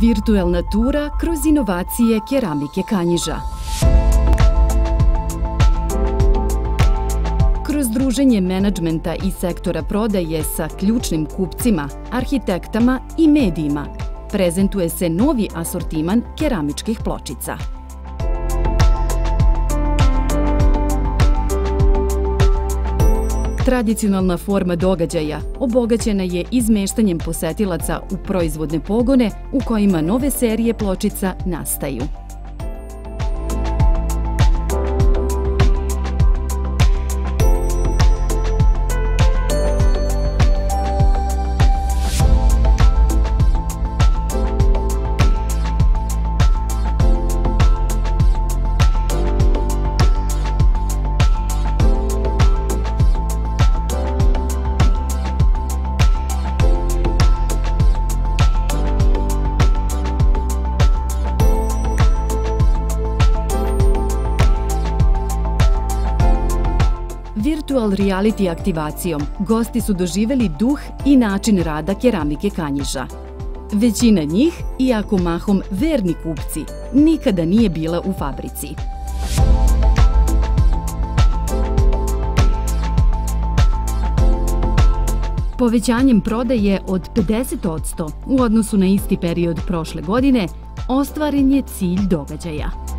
Virtuelna tura kroz inovacije keramike Kanjiža. Kroz druženje menadžmenta i sektora prodaje sa ključnim kupcima, arhitektama i medijima prezentuje se novi asortiman keramičkih pločica. Tradicionalna forma događaja obogaćena je izmeštanjem posetilaca u proizvodne pogone u kojima nove serije pločica nastaju. Virtual reality aktivacijom gosti su doživeli duh i način rada keramike Kanjiža. Većina njih, iako mahom verni kupci, nikada nije bila u fabrici. Povećanjem prodaje od 50% u odnosu na isti period prošle godine ostvaren je cilj događaja.